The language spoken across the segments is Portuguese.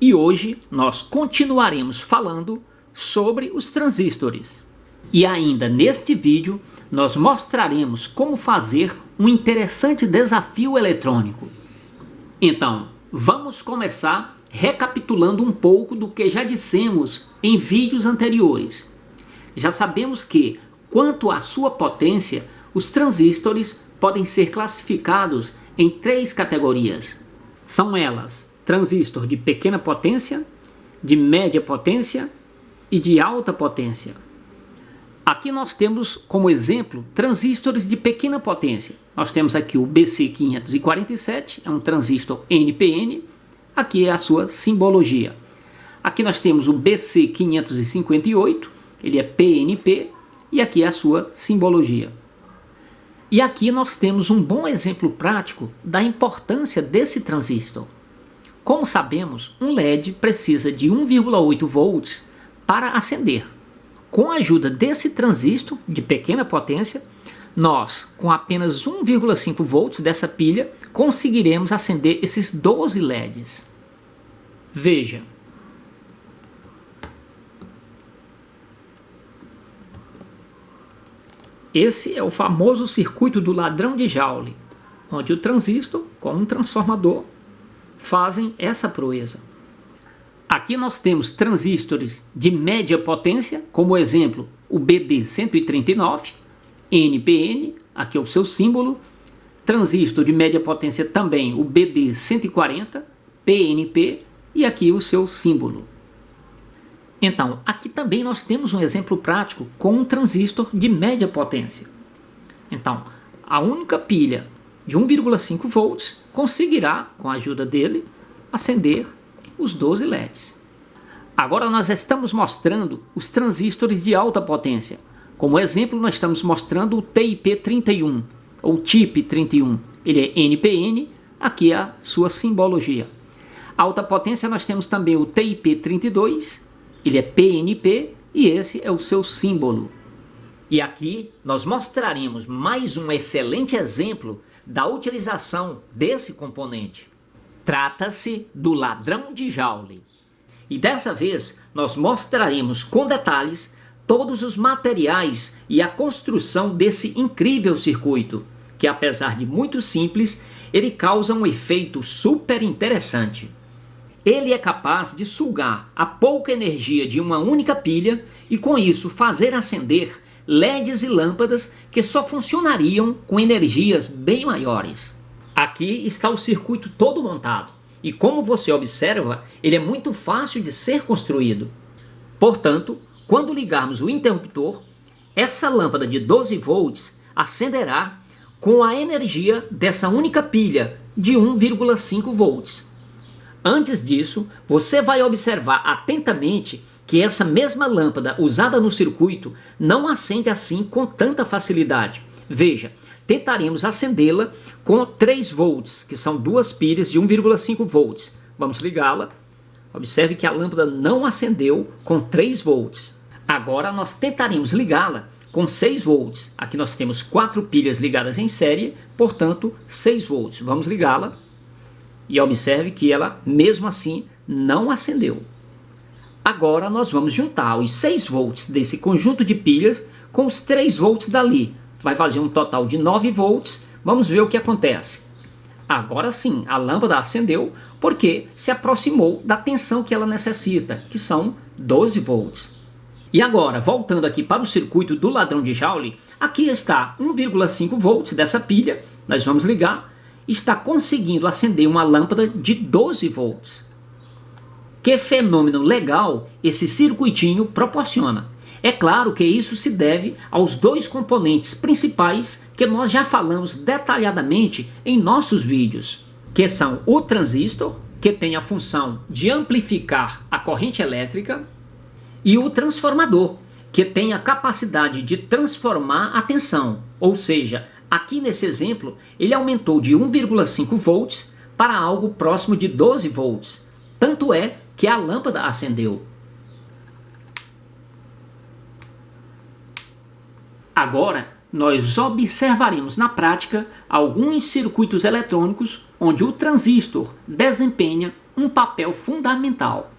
E hoje nós continuaremos falando sobre os transistores. E ainda neste vídeo nós mostraremos como fazer um interessante desafio eletrônico. Então, vamos começar recapitulando um pouco do que já dissemos em vídeos anteriores. Já sabemos que, quanto à sua potência, os transistores podem ser classificados em 3 categorias. São elas: transistor de pequena potência, de média potência e de alta potência. Aqui nós temos como exemplo transistores de pequena potência. Nós temos aqui o BC547, é um transistor NPN, aqui é a sua simbologia. Aqui nós temos o BC558, ele é PNP, e aqui é a sua simbologia. E aqui nós temos um bom exemplo prático da importância desse transistor. Como sabemos, um LED precisa de 1,8 volts para acender. Com a ajuda desse transistor de pequena potência, nós, com apenas 1,5 volts dessa pilha, conseguiremos acender esses 12 LEDs. Veja. Esse é o famoso circuito do ladrão de Joule, onde o transistor, como um transformador, fazem essa proeza. Aqui nós temos transistores de média potência, como exemplo o BD139, NPN, aqui é o seu símbolo. Transistor de média potência também o BD140, PNP, e aqui o seu símbolo. Então, aqui também nós temos um exemplo prático com um transistor de média potência. Então, a única pilha de 1,5 volts conseguirá, com a ajuda dele, acender os 12 LEDs. Agora nós estamos mostrando os transistores de alta potência. Como exemplo, nós estamos mostrando o TIP31, ou TIP31. Ele é NPN, aqui é a sua simbologia. Alta potência nós temos também o TIP32, ele é PNP e esse é o seu símbolo. E aqui nós mostraremos mais um excelente exemplo da utilização desse componente. Trata-se do ladrão de Joule. E dessa vez nós mostraremos com detalhes todos os materiais e a construção desse incrível circuito, que apesar de muito simples, ele causa um efeito super interessante. Ele é capaz de sugar a pouca energia de uma única pilha e com isso fazer acender LEDs e lâmpadas que só funcionariam com energias bem maiores. Aqui está o circuito todo montado e, como você observa, ele é muito fácil de ser construído. Portanto, quando ligarmos o interruptor, essa lâmpada de 12 volts acenderá com a energia dessa única pilha de 1,5 volts. Antes disso, você vai observar atentamente que essa mesma lâmpada usada no circuito não acende assim com tanta facilidade. Veja, tentaremos acendê-la com 3 volts, que são 2 pilhas de 1,5 volts. Vamos ligá-la. Observe que a lâmpada não acendeu com 3 volts. Agora nós tentaremos ligá-la com 6 volts. Aqui nós temos 4 pilhas ligadas em série, portanto 6 volts. Vamos ligá-la. E observe que ela, mesmo assim, não acendeu. Agora nós vamos juntar os 6 volts desse conjunto de pilhas com os 3 volts dali. Vai fazer um total de 9 volts. Vamos ver o que acontece. Agora sim, a lâmpada acendeu porque se aproximou da tensão que ela necessita, que são 12 volts. E agora, voltando aqui para o circuito do ladrão de Joule, aqui está 1,5 volts dessa pilha. Nós vamos ligar. Está conseguindo acender uma lâmpada de 12 volts. Que fenômeno legal esse circuitinho proporciona. É claro que isso se deve aos 2 componentes principais que nós já falamos detalhadamente em nossos vídeos, que são o transistor, que tem a função de amplificar a corrente elétrica, e o transformador, que tem a capacidade de transformar a tensão, ou seja, aqui nesse exemplo, ele aumentou de 1,5 volts para algo próximo de 12 volts. Tanto é que a lâmpada acendeu. Agora, nós observaremos na prática alguns circuitos eletrônicos onde o transistor desempenha um papel fundamental.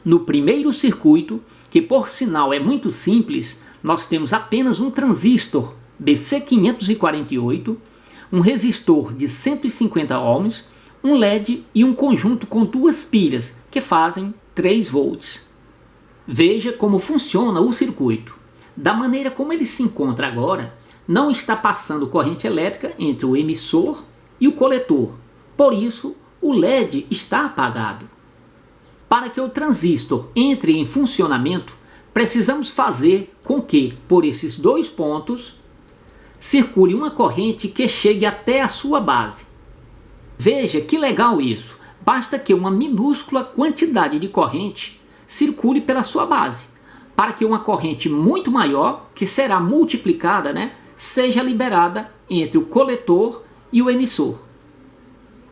No primeiro circuito, que por sinal é muito simples, nós temos apenas um transistor BC548, um resistor de 150 ohms, um LED e um conjunto com duas pilhas que fazem 3 volts. Veja como funciona o circuito. Da maneira como ele se encontra agora, não está passando corrente elétrica entre o emissor e o coletor. Por isso, o LED está apagado. Para que o transistor entre em funcionamento, precisamos fazer com que, por esses 2 pontos, circule uma corrente que chegue até a sua base. Veja que legal isso! Basta que uma minúscula quantidade de corrente circule pela sua base, para que uma corrente muito maior, que será multiplicada, seja liberada entre o coletor e o emissor.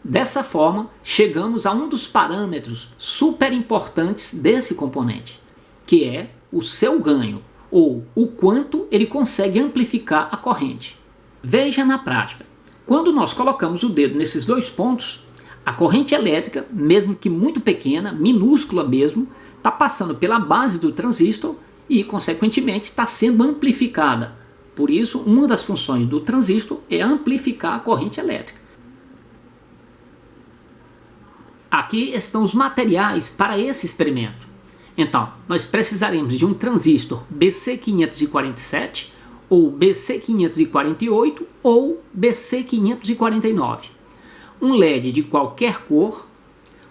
Dessa forma, chegamos a um dos parâmetros super importantes desse componente, que é o seu ganho, ou o quanto ele consegue amplificar a corrente. Veja na prática. Quando nós colocamos o dedo nesses 2 pontos, a corrente elétrica, mesmo que muito pequena, minúscula mesmo, está passando pela base do transistor e, consequentemente, está sendo amplificada. Por isso, uma das funções do transistor é amplificar a corrente elétrica. Aqui estão os materiais para esse experimento. Então, nós precisaremos de um transistor BC547, ou BC548, ou BC549. Um LED de qualquer cor,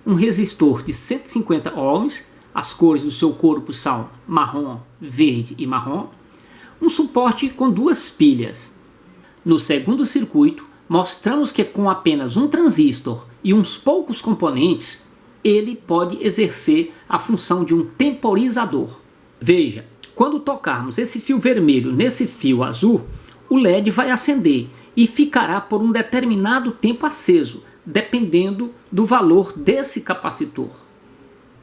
um resistor de 150 ohms, as cores do seu corpo são marrom, verde e marrom, um suporte com 2 pilhas. No segundo circuito, mostramos que com apenas um transistor e uns poucos componentes, ele pode exercer a função de um temporizador. Veja, quando tocarmos esse fio vermelho nesse fio azul, o LED vai acender e ficará por um determinado tempo aceso, dependendo do valor desse capacitor.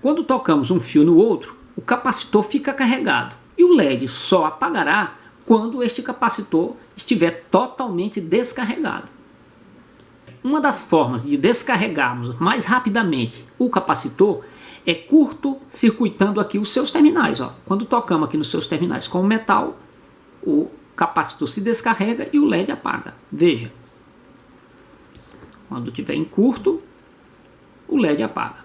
Quando tocamos um fio no outro, o capacitor fica carregado e o LED só apagará quando este capacitor estiver totalmente descarregado. Uma das formas de descarregarmos mais rapidamente o capacitor é curto-circuitando aqui os seus terminais. Quando tocamos aqui nos seus terminais com o metal, o capacitor se descarrega e o LED apaga. Veja, quando estiver em curto, o LED apaga.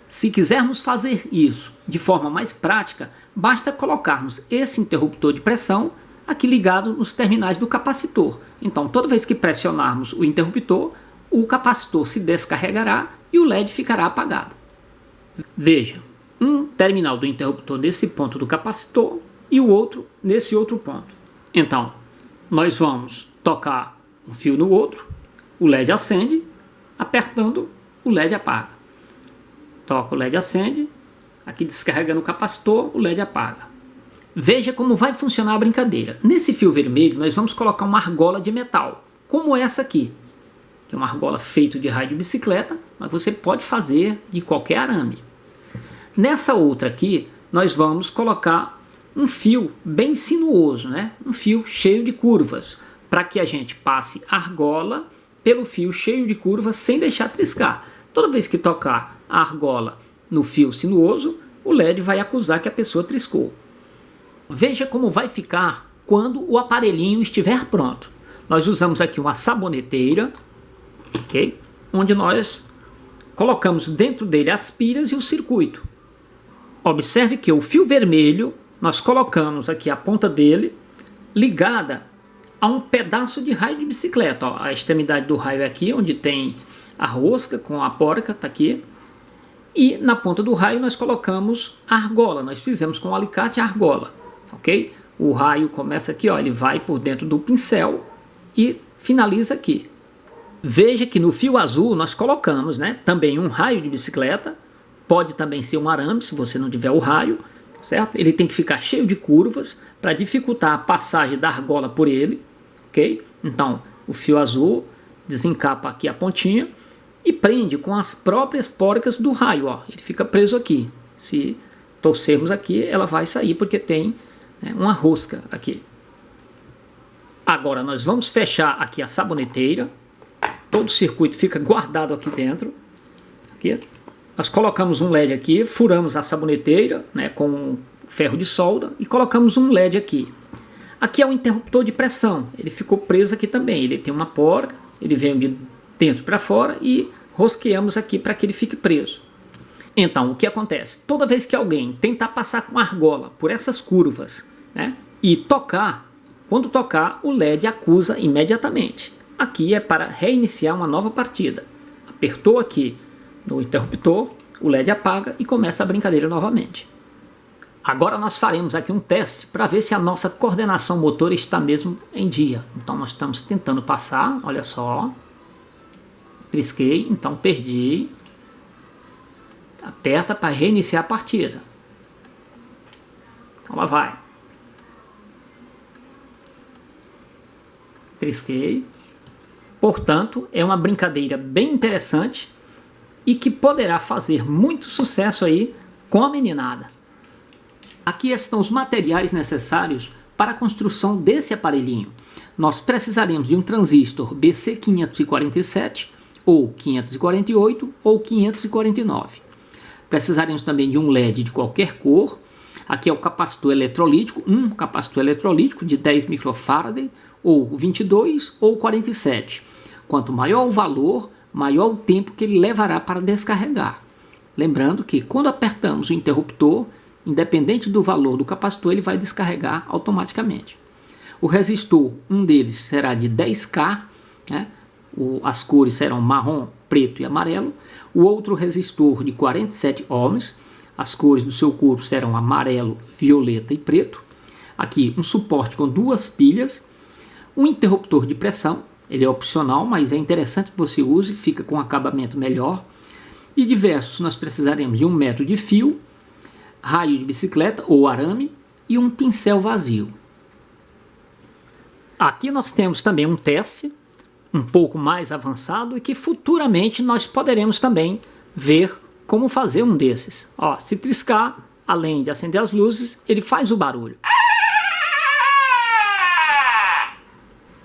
Se quisermos fazer isso de forma mais prática, basta colocarmos esse interruptor de pressão aqui ligado nos terminais do capacitor. Então, toda vez que pressionarmos o interruptor, o capacitor se descarregará e o LED ficará apagado. Veja, um terminal do interruptor nesse ponto do capacitor e o outro nesse outro ponto. Então, nós vamos tocar um fio no outro, o LED acende, apertando, o LED apaga. Toca, o LED acende, aqui descarregando o capacitor, o LED apaga. Veja como vai funcionar a brincadeira. Nesse fio vermelho, nós vamos colocar uma argola de metal, como essa aqui, que é uma argola feita de raio de bicicleta, mas você pode fazer de qualquer arame. Nessa outra aqui, nós vamos colocar um fio bem sinuoso, um fio cheio de curvas, para que a gente passe argola pelo fio cheio de curvas sem deixar triscar. Toda vez que tocar a argola no fio sinuoso, o LED vai acusar que a pessoa triscou. Veja como vai ficar quando o aparelhinho estiver pronto. Nós usamos aqui uma saboneteira, okay? Onde nós colocamos dentro dele as pilhas e o circuito. Observe que o fio vermelho, nós colocamos aqui a ponta dele ligada a um pedaço de raio de bicicleta. A extremidade do raio é aqui, onde tem a rosca com a porca, está aqui. E na ponta do raio nós colocamos a argola, nós fizemos com o alicate a argola. Ok? O raio começa aqui, ele vai por dentro do pincel e finaliza aqui. Veja que no fio azul nós colocamos também um raio de bicicleta, pode também ser um arame se você não tiver o raio, certo? Ele tem que ficar cheio de curvas para dificultar a passagem da argola por ele, ok? Então o fio azul desencapa aqui a pontinha e prende com as próprias porcas do raio, ele fica preso aqui. Se torcermos aqui, ela vai sair porque tem uma rosca aqui. Agora nós vamos fechar aqui a saboneteira, todo o circuito fica guardado aqui dentro, aqui, Nós colocamos um LED aqui, furamos a saboneteira, né, com ferro de solda e colocamos um LED aqui. Aqui é o interruptor de pressão, ele ficou preso aqui também, ele tem uma porca, ele vem de dentro para fora e rosqueamos aqui para que ele fique preso. Então, o que acontece? Toda vez que alguém tentar passar com argola por essas curvas, né, e tocar, quando tocar, o LED acusa imediatamente. Aqui é para reiniciar uma nova partida. Apertou aqui no interruptor, o LED apaga e começa a brincadeira novamente. Agora nós faremos aqui um teste para ver se a nossa coordenação motora está mesmo em dia. Então nós estamos tentando passar, olha só. Trisquei, então perdi. Aperta para reiniciar a partida. Então lá vai. Trisquei. Portanto, é uma brincadeira bem interessante e que poderá fazer muito sucesso aí com a meninada. Aqui estão os materiais necessários para a construção desse aparelhinho. Nós precisaremos de um transistor BC547, ou 548, ou 549. Precisaremos também de um LED de qualquer cor. Aqui é o capacitor eletrolítico, um capacitor eletrolítico de 10 microfarad, ou 22 ou 47. Quanto maior o valor, maior o tempo que ele levará para descarregar. Lembrando que quando apertamos o interruptor, independente do valor do capacitor, ele vai descarregar automaticamente. O resistor, um deles será de 10K, né? As cores serão marrom, preto e amarelo. O outro resistor de 47 ohms, as cores do seu corpo serão amarelo, violeta e preto. Aqui um suporte com duas pilhas, um interruptor de pressão, ele é opcional, mas é interessante que você use, fica com um acabamento melhor. E diversos, nós precisaremos de 1 metro de fio, raio de bicicleta ou arame e um pincel vazio. Aqui nós temos também um teste um pouco mais avançado e que futuramente nós poderemos também ver como fazer um desses. Ó, se triscar, além de acender as luzes, ele faz o barulho.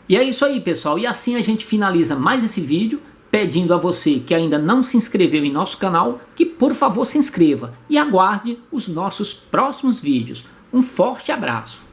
E é isso aí, pessoal, e assim a gente finaliza mais esse vídeo, pedindo a você que ainda não se inscreveu em nosso canal, que por favor se inscreva e aguarde os nossos próximos vídeos. Um forte abraço!